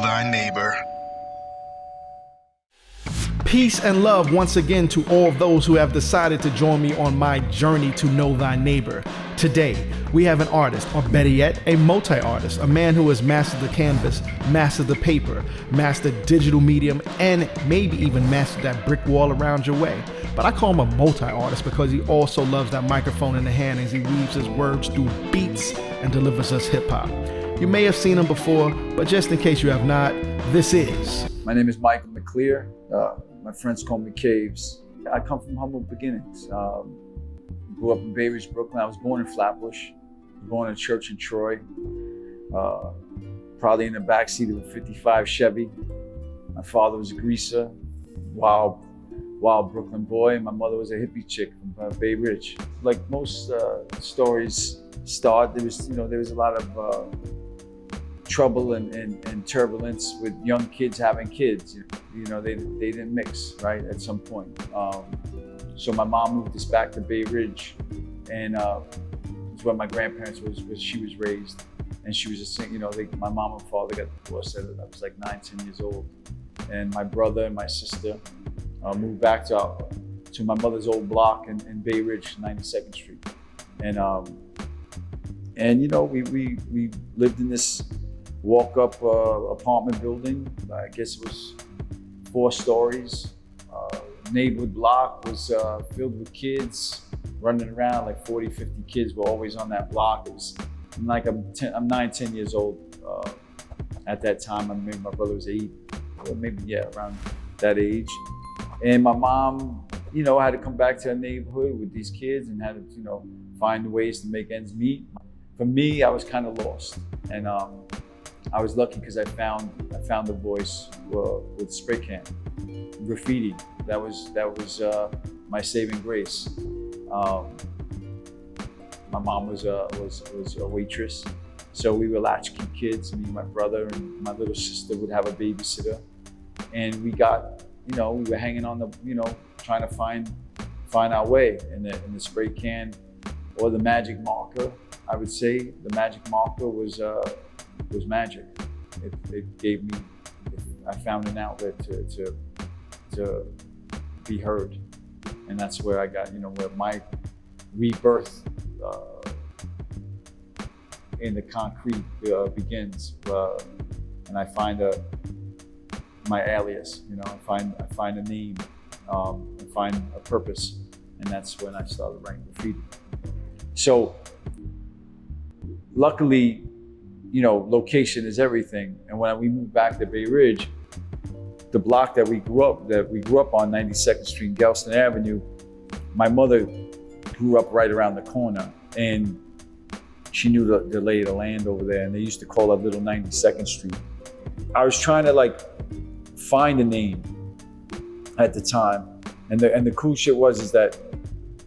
thy neighbor. Peace and love once again to all those who have decided to join me on my journey to know thy neighbor. Today, we have an artist, or better yet, a multi-artist, a man who has mastered the canvas, mastered the paper, mastered digital medium, and maybe even mastered that brick wall around your way. But I call him a multi-artist because he also loves that microphone in the hand as he weaves his words through beats and delivers us hip-hop. You may have seen him before, but just in case you have not, this is... My name is Michael McClear. My friends call me Kaves. I come from humble beginnings. Grew up in Bayridge, Brooklyn. I was born in Flatbush. Born in a church in Troy. Probably in the backseat of a 55 Chevy. My father was a greaser, wild Brooklyn boy. My mother was a hippie chick from Bayridge. Like most stories start, there was a lot of trouble and turbulence with young kids having kids. They didn't mix, right, at some point. So my mom moved us back to Bayridge, and it's where my grandparents she was raised. And she was my mom and father got divorced at I was like 9, 10 years old. And my brother and my sister moved back to my mother's old block in Bayridge, 92nd Street. And we lived in this walk-up apartment building. I guess it was 4 stories. Neighborhood block was filled with kids running around, like 40, 50 kids were always on that block. It was like I'm 9, 10 years old at that time. Maybe my brother was 8, or maybe around that age. And my mom, had to come back to her neighborhood with these kids and had to, find ways to make ends meet. For me, I was kind of lost, and I was lucky because I found a voice with spray can, graffiti. That was my saving grace. My mom was a waitress, so we were latchkey kids. Me, my brother, and my little sister would have a babysitter, and we were hanging on the, trying to find our way in the spray can or the magic marker. I would say the magic marker was magic. It gave me, I found an outlet to be heard. And that's where I got, where my rebirth in the concrete begins. And I find my alias, I find a name, and find a purpose. And that's when I started writing graffiti. So luckily, location is everything. And when we moved back to Bayridge, the block that we grew up on, 92nd Street and Galston Avenue, my mother grew up right around the corner, and she knew the lay of the land over there, and they used to call it Little 92nd Street. I was trying to find a name at the time, and the cool shit is that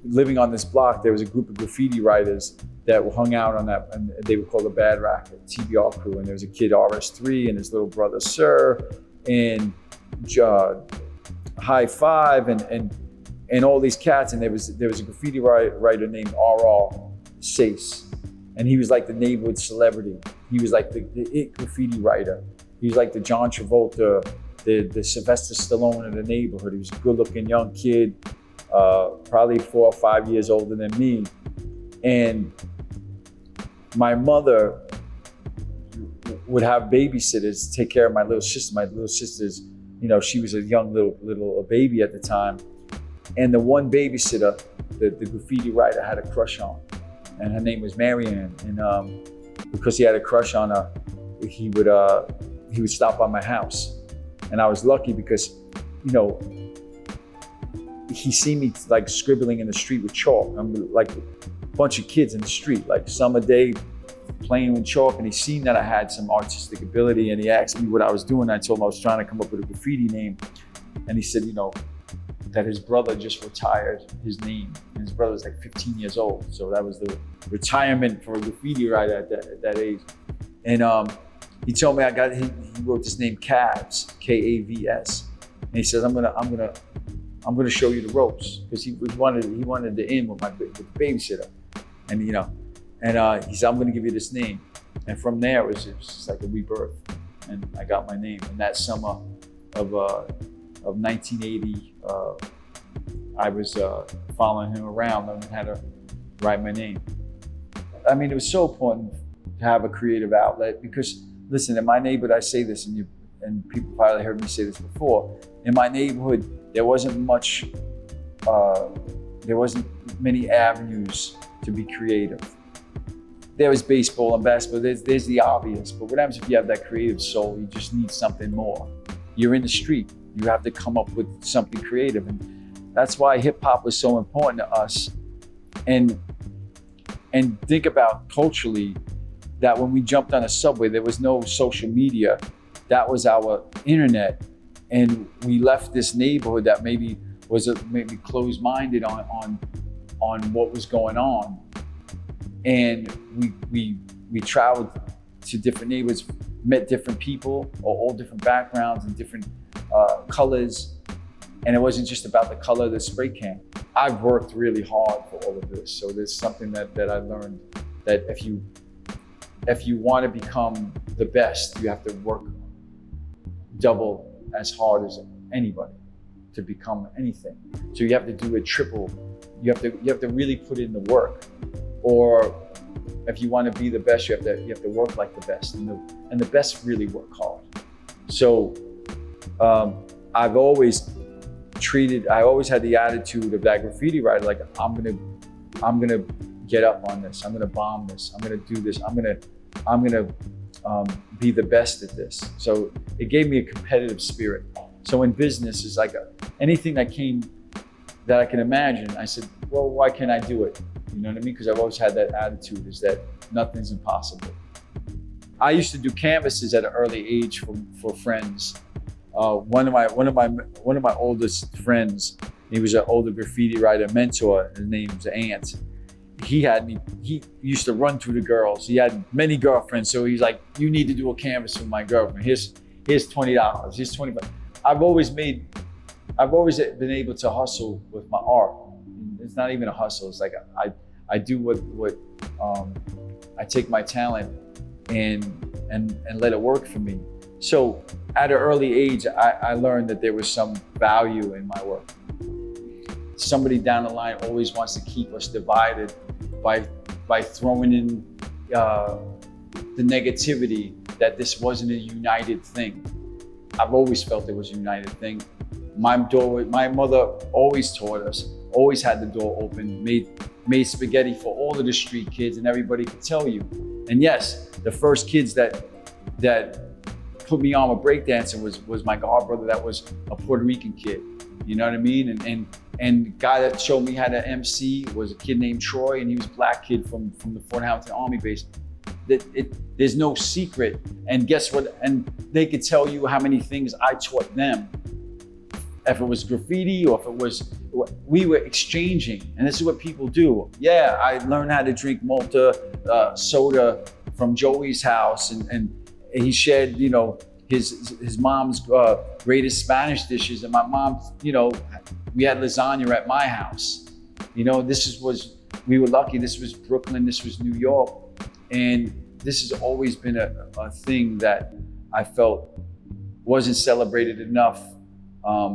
living on this block, there was a group of graffiti writers that hung out on that, and they were called the Bad Racket, TBR crew, and there was a kid, RS3, and his little brother, Sir, and High Five, and all these cats, and there was a graffiti writer named RR Sace, and he was like the neighborhood celebrity. He was like the it graffiti writer. He was like the John Travolta, the Sylvester Stallone of the neighborhood. He was a good-looking young kid, probably 4 or 5 years older than me. And my mother would have babysitters take care of my little sister. My little sister's, she was a young little baby at the time. And the one babysitter, the graffiti writer had a crush on, and her name was Marianne. And because he had a crush on her, he would stop by my house. And I was lucky because, he seen me scribbling in the street with chalk. I'm like a bunch of kids in the street, like summer day, playing with chalk, and he seen that I had some artistic ability, and he asked me what I was doing. I told him I was trying to come up with a graffiti name, and he said, that his brother just retired his name, and his brother was like 15 years old, so that was the retirement for a graffiti writer at that age. And he told me he wrote this name Kaves, Kavs, and he says I'm gonna show you the ropes, because he wanted the in with the babysitter, and he said I'm gonna give you this name, and from there it was just like a rebirth. and I got my name. And that summer of 1980, I was following him around, learning how to write my name. I mean, it was so important to have a creative outlet because, listen, in my neighborhood, I say this, and people probably heard me say this before. In my neighborhood, there wasn't many avenues to be creative. There was baseball and basketball, there's the obvious, but what happens if you have that creative soul? You just need something more. You're in the street, you have to come up with something creative. And that's why hip hop was so important to us. And think about culturally that when we jumped on a subway, there was no social media. That was our internet. And we left this neighborhood that maybe was maybe closed-minded on what was going on. And we traveled to different neighborhoods, met different people, all different backgrounds and different colors. And it wasn't just about the color of the spray can. I've worked really hard for all of this. So there's something that I learned, that if you want to become the best, you have to work double as hard as anybody to become anything. So you have to do a triple. You have to really put in the work. Or if you want to be the best, you have to work like the best, and the best really work hard. So I always had the attitude of that graffiti writer, like I'm gonna get up on this, I'm gonna bomb this, I'm gonna do this, I'm gonna be the best at this. So it gave me a competitive spirit. So in business, it's like anything that I can imagine, I said, well, why can't I do it? You know what I mean? Because I've always had that attitude, is that nothing's impossible. I used to do canvases at an early age for friends. One of my oldest friends, he was an older graffiti writer mentor. His name was Ant. He used to run through the girls. He had many girlfriends, so he's like, "You need to do a canvas for my girlfriend. Here's $20. Here's $20." I've always been able to hustle with my art. It's not even a hustle. It's like I do what I take my talent and let it work for me. So at an early age, I learned that there was some value in my work. Somebody down the line always wants to keep us divided by throwing in the negativity that this wasn't a united thing. I've always felt it was a united thing. My mother always taught us, always had the door open, made spaghetti for all of the street kids, and everybody could tell you. And yes, the first kids that put me on with breakdancing was my god brother, that was a Puerto Rican kid. You know what I mean? And the guy that showed me how to MC was a kid named Troy, and he was a black kid from the Fort Hamilton Army base. There's no secret. And guess what? And they could tell you how many things I taught them. If it was graffiti or if it was, we were exchanging. And this is what people do. Yeah, I learned how to drink Malta soda from Joey's house, and he shared, his mom's greatest Spanish dishes, and my mom, we had lasagna at my house. We were lucky. This was Brooklyn, this was New York, and this has always been a thing that I felt wasn't celebrated enough,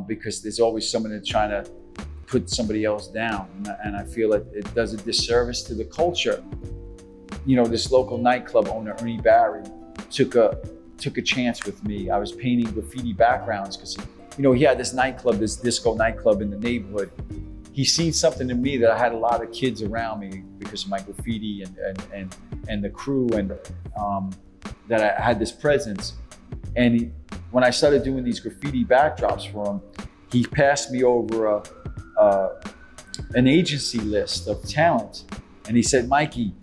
because there's always someone that's trying to put somebody else down, and I feel like it does a disservice to the culture. This local nightclub owner, Ernie Barry, took a chance with me. I was painting graffiti backgrounds because, he had this nightclub, this disco nightclub in the neighborhood. He seen something in me that I had a lot of kids around me because of my graffiti and the crew, and that I had this presence. And when I started doing these graffiti backdrops for him, he passed me over an agency list of talent. And he said, "Mikey,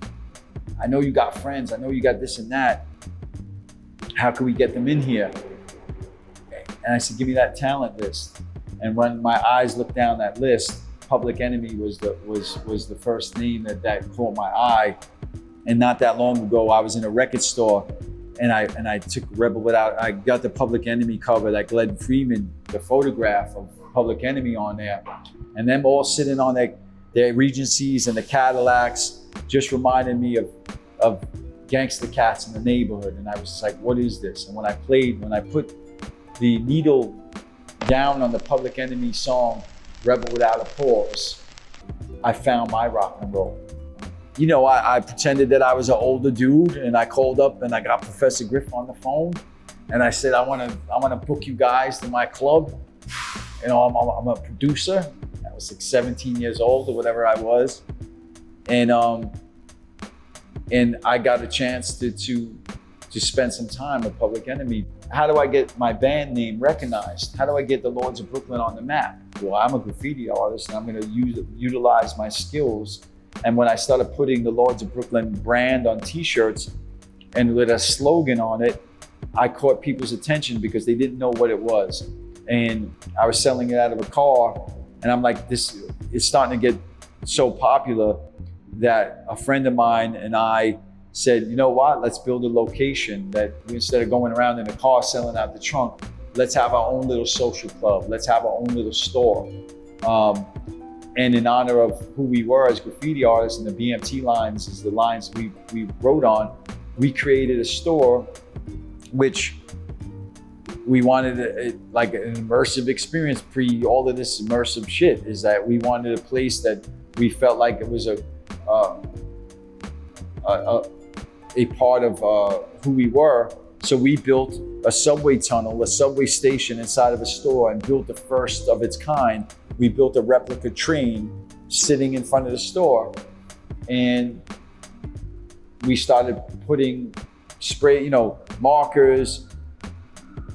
I know you got friends. I know you got this and that. How can we get them in here?" And I said, "Give me that talent list." And when my eyes looked down that list, Public Enemy was the first name that caught my eye. And not that long ago, I was in a record store, and I took Rebel Without. I got the Public Enemy cover, that Glenn Freeman, the photograph of Public Enemy on there, and them all sitting on their Regencies and the Cadillacs just reminded me of gangster cats in the neighborhood. And I was just like, what is this? And when I put the needle down on the Public Enemy song, Rebel Without a Pause, I found my rock and roll. You know, I pretended that I was an older dude, and I called up and I got Professor Griff on the phone, and I said, I wanna book you guys to my club. You know, I'm a producer. I was like 17 years old or whatever I was. And I got a chance to spend some time with Public Enemy. How do I get my band name recognized? How do I get the Lords of Brooklyn on the map? Well, I'm a graffiti artist, and I'm gonna utilize my skills. And when I started putting the Lords of Brooklyn brand on t-shirts and with a slogan on it, I caught people's attention because they didn't know what it was. And I was selling it out of a car, and I'm like, this is starting to get so popular that a friend of mine and I said, you know what, let's build a location that instead of going around in a car selling out the trunk, let's have our own little social club. Let's have our own little store. And in honor of who we were as graffiti artists, and the BMT Lines is the lines we wrote on, we created a store which we wanted like an immersive experience. Pre all of this immersive shit is that we wanted a place that we felt like it was a part of who we were. So we built a subway tunnel, a subway station inside of a store, and built the first of its kind. We built a replica train sitting in front of the store, and we started putting spray, you know, markers,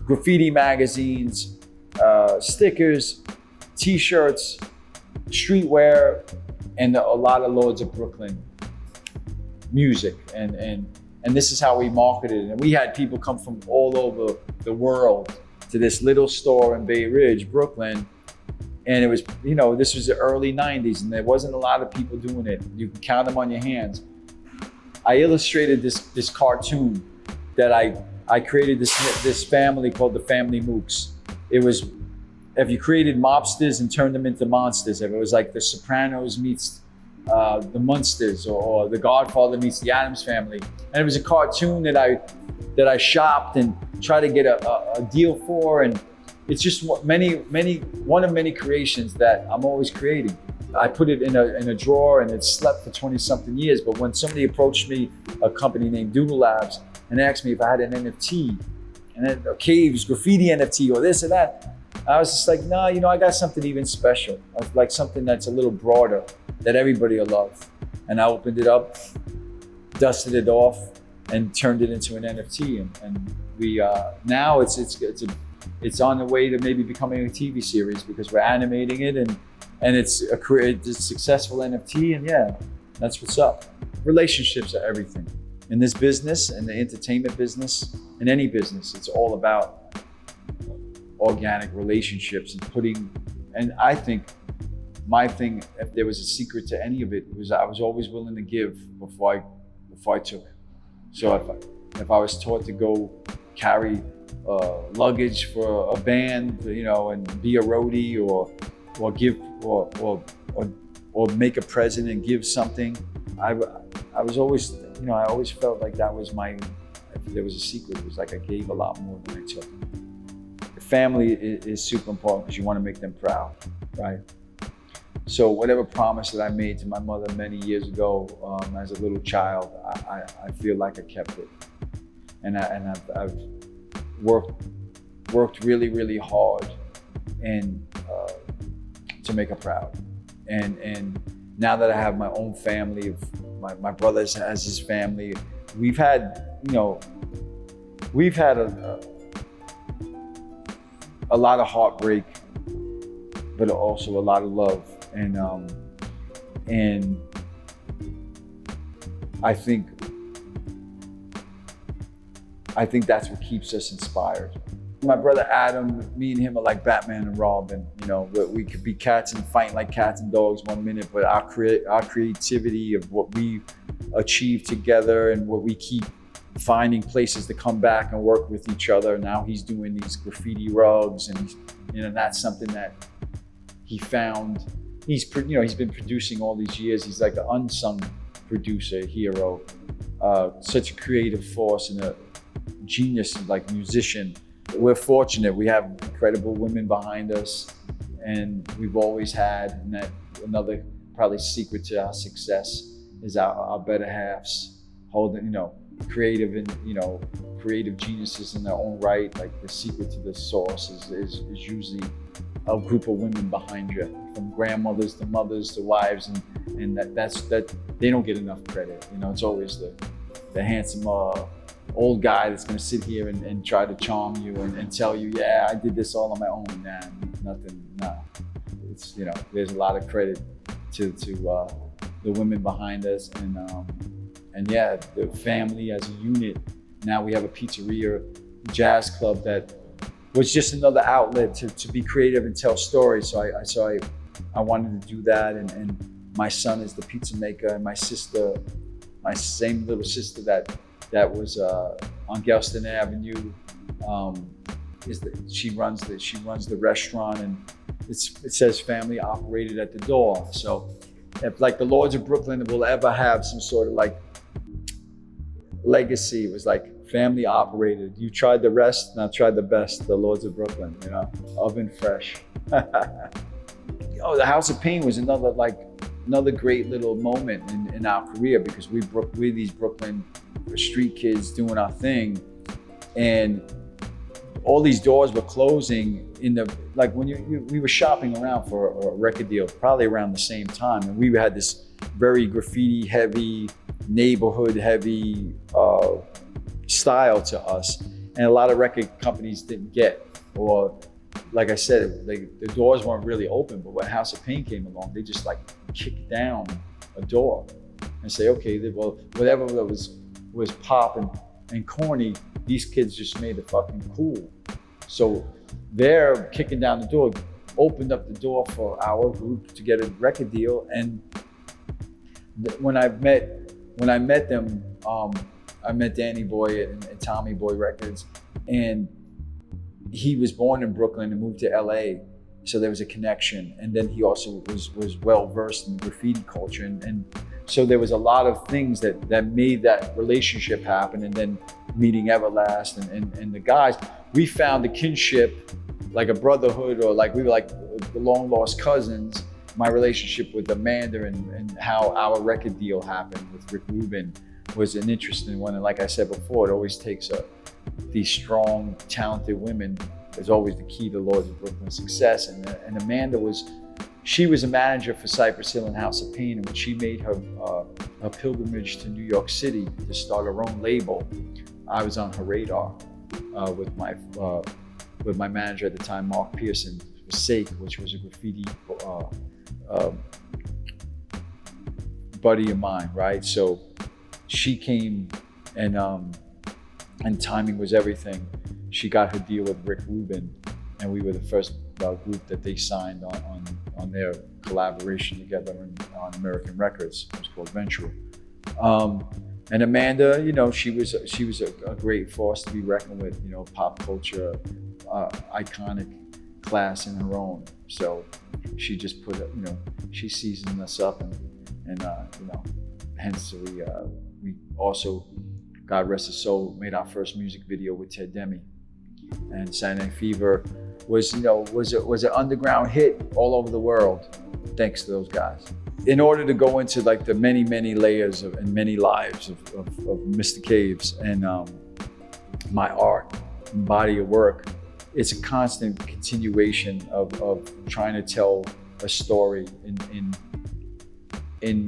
graffiti magazines, stickers, t-shirts, streetwear, and a lot of Lords of Brooklyn music. And this is how we marketed it. And we had people come from all over the world to this little store in Bayridge, Brooklyn. And it was, you know, this was the early 90s, and there wasn't a lot of people doing it. You can count them on your hands. I illustrated this cartoon that I created this family called the Family Mooks. It was, if you created mobsters and turned them into monsters, if it was like The Sopranos meets the Munsters, or The Godfather meets the Addams Family. And it was a cartoon that I shopped and tried to get a deal for, and it's just one of many creations that I'm always creating. I put it in a drawer, and it slept for 20 something years. But when somebody approached me, a company named Doodle Labs, and asked me if I had an NFT, and then a Kaves graffiti NFT or this or that, I was just like, no, you know, I got something even special. Like something that's a little broader that everybody will love. And I opened it up, dusted it off, and turned it into an NFT. And we now it's on the way to maybe becoming a TV series, because we're animating it, and it's a successful NFT. And yeah, that's what's up. Relationships are everything. In this business, in the entertainment business, in any business, it's all about organic relationships and I think my thing, if there was a secret to any of it, was I was always willing to give before I took. So if I was taught to go carry luggage for a band, you know, and be a roadie, or give or make a present and give something, I was always, you know, I always felt like that was if there was a secret, it was like I gave a lot more than I took. Family is super important because you want to make them proud, right? So whatever promise that I made to my mother many years ago as a little child, I feel like I kept it. And I've worked really, really hard and to make her proud. And now that I have my own family, my brother has his family, we've had a lot of heartbreak, but also a lot of love. And I think that's what keeps us inspired. My brother Adam, me and him are like Batman and Robin. You know, we could be cats and fighting like cats and dogs 1 minute, but our creativity of what we achieve together and what we keep finding places to come back and work with each other. Now he's doing these graffiti rugs, and that's something that he found. He's been producing all these years. He's like an unsung producer, hero. such a creative force and a genius, like musician. We're fortunate. We have incredible women behind us, and we've always had. And that another probably secret to our success is our better halves holding, creative and creative geniuses in their own right. Like the secret to the source is usually a group of women behind you, from grandmothers to mothers to wives, and that's they don't get enough credit. It's always the handsome old guy that's going to sit here and try to charm you and tell you, yeah, I did this all on my own. Nah. It's there's a lot of credit to the women behind us, and yeah, the family as a unit. Now we have a pizzeria, jazz club that was just another outlet to be creative and tell stories. So I wanted to do that, and my son is the pizza maker, and my sister, my same little sister that was on Gelston Avenue, she runs the restaurant, and it says family operated at the door. So if like the Lords of Brooklyn will ever have some sort of like legacy, it was like family operated. You tried the rest, now try the best. The Lords of Brooklyn, oven fresh. The House of Pain was another great little moment in our career, because we're these Brooklyn street kids doing our thing, and all these doors were closing when we were shopping around for a record deal, probably around the same time, and we had this very graffiti heavy, neighborhood heavy style to us, and a lot of record companies didn't get, or like I said, the doors weren't really open. But when House of Pain came along, they just like kicked down a door and say, okay, well, whatever was pop and corny, these kids just made it fucking cool. So they're kicking down the door, opened up the door for our group to get a record deal. And when I met them, I met Danny Boy at Tommy Boy Records, and he was born in Brooklyn and moved to LA. So there was a connection. And then he also was well versed in graffiti culture. And so there was a lot of things that made that relationship happen. And then meeting Everlast and the guys, we found the kinship, like a brotherhood, or like we were like the long lost cousins. My relationship with Amanda and how our record deal happened with Rick Rubin was an interesting one. And like I said before, it always takes these strong, talented women is always the key to Lords of Brooklyn's success. And Amanda she was a manager for Cypress Hill and House of Pain. And when she made her pilgrimage to New York City to start her own label, I was on her radar with my manager at the time, Mark Pearson, for Sake, which was a graffiti buddy of mine, right? So she came, and timing was everything. She got her deal with Rick Rubin, and we were the first group that they signed on their collaboration together on American Records. It was called Venture. And Amanda, she was a great force to be reckoned with. Pop culture, iconic class in her own. So she just she seasoned us up, and hence we also, God rest his soul, made our first music video with Ted Demme. And Saturday Night Fever was an underground hit all over the world, thanks to those guys. In order to go into like the many, many layers and many lives of Mr. Kaves and my art and body of work, it's a constant continuation of trying to tell a story in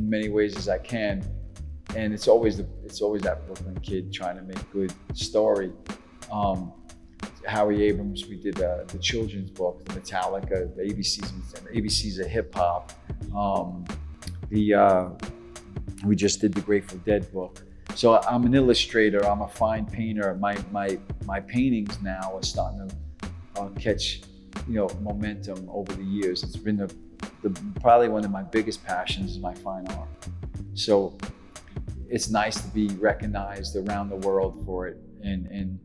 many ways as I can. And it's always that Brooklyn kid trying to make good story. Howie Abrams, we did the children's book, the Metallica, the ABCs of hip hop. We just did the Grateful Dead book. So I'm an illustrator, I'm a fine painter. My paintings now are starting to catch momentum over the years. It's been probably one of my biggest passions is my fine art. So it's nice to be recognized around the world for it, and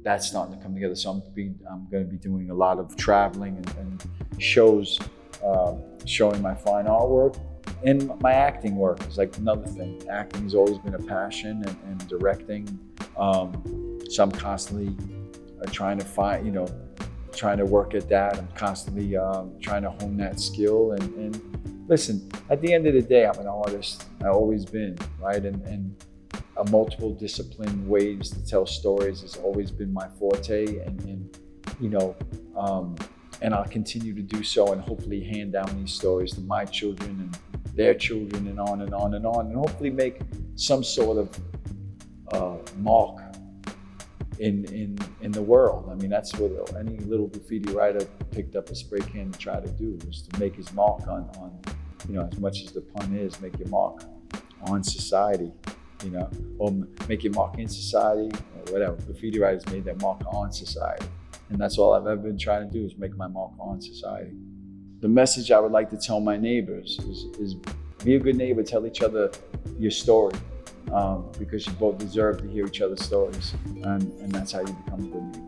that's starting to come together. So I'm going to be doing a lot of traveling and shows, showing my fine artwork, And my acting work is like another thing. Acting has always been a passion, and directing. So I'm constantly trying to find, trying to work at that. I'm constantly trying to hone that skill. And listen, at the end of the day, I'm an artist. I've always been, right? And multiple discipline ways to tell stories has always been my forte. And I'll continue to do so, and hopefully hand down these stories to my children and their children, and on and on and on, and hopefully make some sort of mark in the world. I mean, that's what any little graffiti writer picked up a spray can to try to do, was to make his mark on as much as the pun is, make your mark on society, or make your mark in society, or whatever. Graffiti writers made their mark on society. And that's all I've ever been trying to do, is make my mark on society. The message I would like to tell my neighbors is be a good neighbor, tell each other your story, because you both deserve to hear each other's stories, and that's how you become a good neighbor.